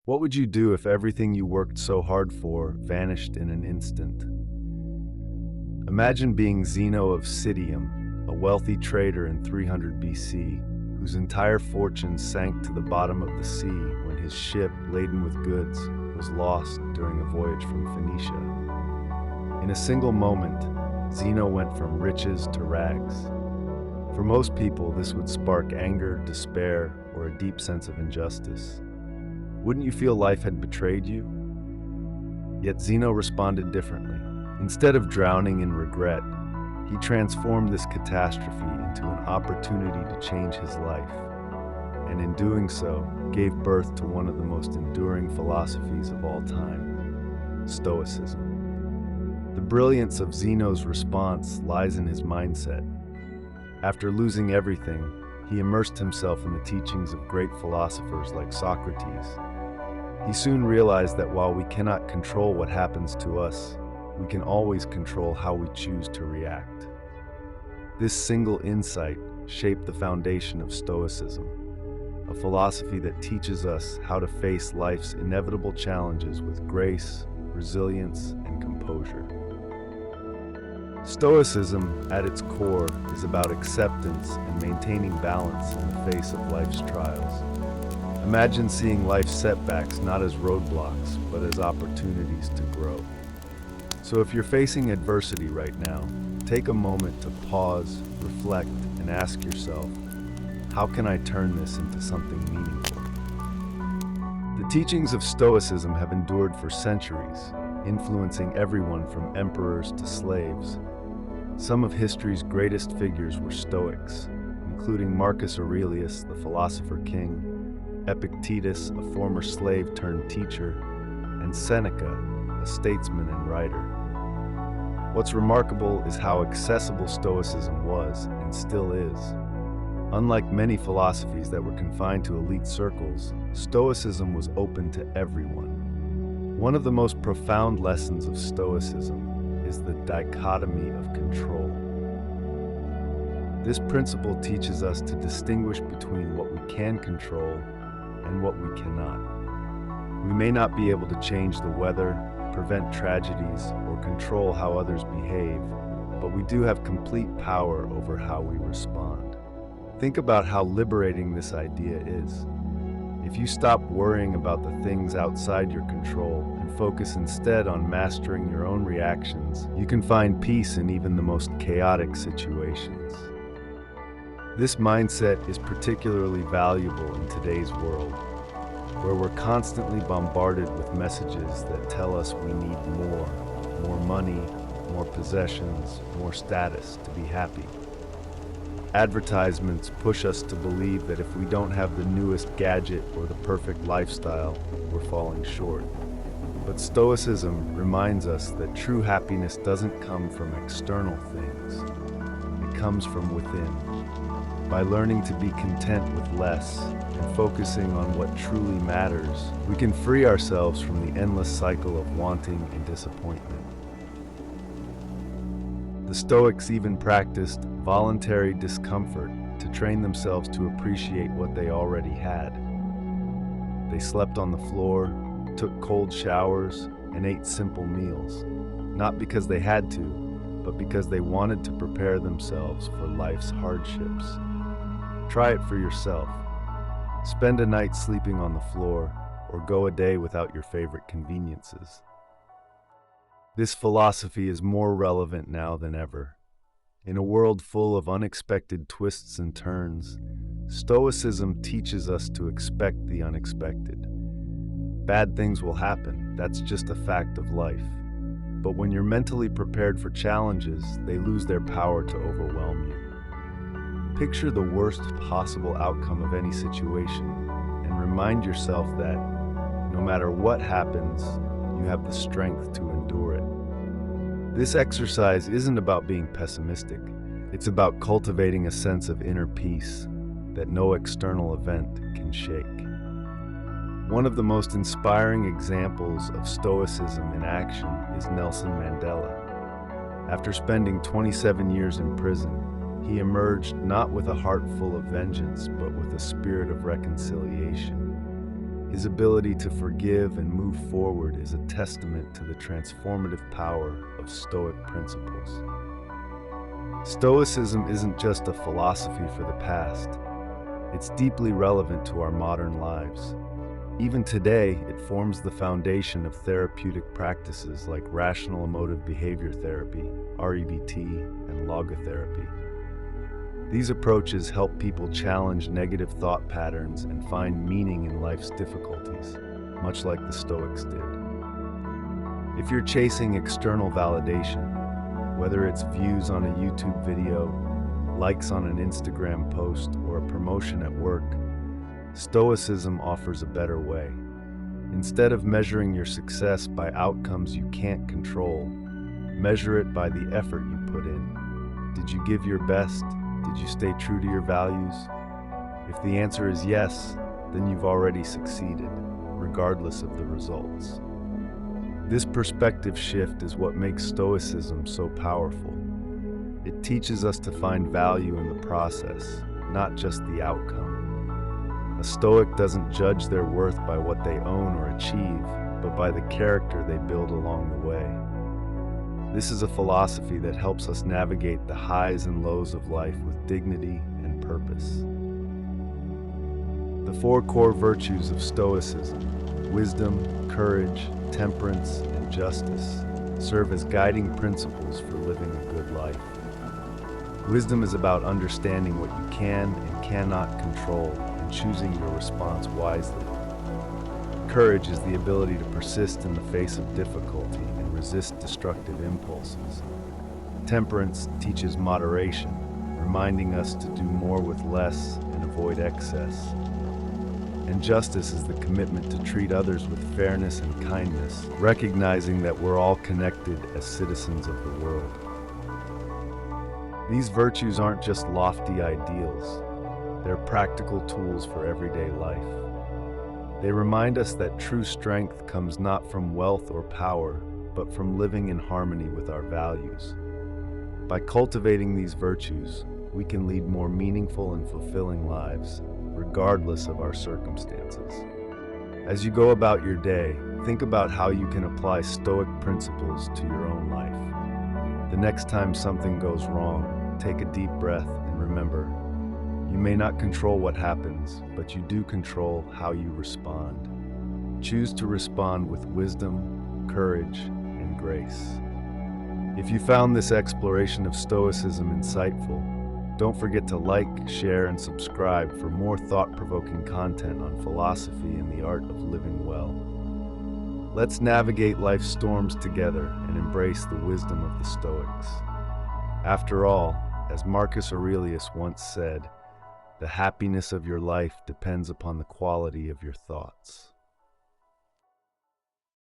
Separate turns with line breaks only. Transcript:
What would you do if everything you worked so hard for vanished in an instant? Imagine being Zeno of Citium, a wealthy trader in 300 BC, whose entire fortune sank to the bottom of the sea when his ship, laden with goods, was lost during a voyage from Phoenicia. In a single moment, Zeno went from riches to rags. For most people, this would spark anger, despair, or a deep sense of injustice. Wouldn't you feel life had betrayed you? Yet Zeno responded differently. Instead of drowning in regret, he transformed this catastrophe into an opportunity to change his life, and in doing so, gave birth to one of the most enduring philosophies of all time, stoicism. The brilliance of Zeno's response lies in his mindset. After losing everything, he immersed himself in the teachings of great philosophers like Socrates. He soon realized that while we cannot control what happens to us, we can always control how we choose to react. This single insight shaped the foundation of Stoicism, a philosophy that teaches us how to face life's inevitable challenges with grace, resilience, and composure. Stoicism, at its core, is about acceptance and maintaining balance in the face of life's trials. Imagine seeing life's setbacks not as roadblocks, but as opportunities to grow. So if you're facing adversity right now, take a moment to pause, reflect, and ask yourself, how can I turn this into something meaningful? The teachings of Stoicism have endured for centuries, influencing everyone from emperors to slaves. Some of history's greatest figures were Stoics, including Marcus Aurelius, the philosopher king, Epictetus, a former slave turned teacher, and Seneca, a statesman and writer. What's remarkable is how accessible Stoicism was and still is. Unlike many philosophies that were confined to elite circles, Stoicism was open to everyone. One of the most profound lessons of Stoicism is the dichotomy of control. This principle teaches us to distinguish between what we can control and what we cannot. We may not be able to change the weather, prevent tragedies, or control how others behave, but we do have complete power over how we respond. Think about how liberating this idea is. If you stop worrying about the things outside your control and focus instead on mastering your own reactions, you can find peace in even the most chaotic situations. This mindset is particularly valuable in today's world, where we're constantly bombarded with messages that tell us we need more money, more possessions, more status to be happy. Advertisements push us to believe that if we don't have the newest gadget or the perfect lifestyle, we're falling short. But Stoicism reminds us that true happiness doesn't come from external things. It comes from within. By learning to be content with less and focusing on what truly matters, we can free ourselves from the endless cycle of wanting and disappointment. The Stoics even practiced voluntary discomfort to train themselves to appreciate what they already had. They slept on the floor, took cold showers, and ate simple meals, not because they had to, but because they wanted to prepare themselves for life's hardships. Try it for yourself. Spend a night sleeping on the floor, or go a day without your favorite conveniences. This philosophy is more relevant now than ever. In a world full of unexpected twists and turns, Stoicism teaches us to expect the unexpected. Bad things will happen, that's just a fact of life. But when you're mentally prepared for challenges, they lose their power to overwhelm you. Picture the worst possible outcome of any situation and remind yourself that no matter what happens, you have the strength to endure it. This exercise isn't about being pessimistic. It's about cultivating a sense of inner peace that no external event can shake. One of the most inspiring examples of Stoicism in action is Nelson Mandela. After spending 27 years in prison, he emerged not with a heart full of vengeance, but with a spirit of reconciliation. His ability to forgive and move forward is a testament to the transformative power of Stoic principles. Stoicism isn't just a philosophy for the past. It's deeply relevant to our modern lives. Even today, it forms the foundation of therapeutic practices like rational emotive behavior therapy, REBT, and logotherapy. These approaches help people challenge negative thought patterns and find meaning in life's difficulties, much like the Stoics did. If you're chasing external validation, whether it's views on a YouTube video, likes on an Instagram post, or a promotion at work, Stoicism offers a better way. Instead of measuring your success by outcomes you can't control, measure it by the effort you put in. Did you give your best? Did you stay true to your values? If the answer is yes, then you've already succeeded, regardless of the results. This perspective shift is what makes Stoicism so powerful. It teaches us to find value in the process, not just the outcome. A Stoic doesn't judge their worth by what they own or achieve, but by the character they build along the way. This is a philosophy that helps us navigate the highs and lows of life with dignity and purpose. The four core virtues of Stoicism, wisdom, courage, temperance, and justice, serve as guiding principles for living a good life. Wisdom is about understanding what you can and cannot control and choosing your response wisely. Courage is the ability to persist in the face of difficulty and resist destructive impulses. Temperance teaches moderation, reminding us to do more with less and avoid excess. And justice is the commitment to treat others with fairness and kindness, recognizing that we're all connected as citizens of the world. These virtues aren't just lofty ideals, they're practical tools for everyday life. They remind us that true strength comes not from wealth or power, but from living in harmony with our values. By cultivating these virtues, we can lead more meaningful and fulfilling lives, regardless of our circumstances. As you go about your day, think about how you can apply Stoic principles to your own life. The next time something goes wrong, take a deep breath and remember, you may not control what happens, but you do control how you respond. Choose to respond with wisdom, courage, and grace. If you found this exploration of Stoicism insightful, don't forget to like, share, and subscribe for more thought-provoking content on philosophy and the art of living well. Let's navigate life's storms together and embrace the wisdom of the Stoics. After all, as Marcus Aurelius once said, the happiness of your life depends upon the quality of your thoughts.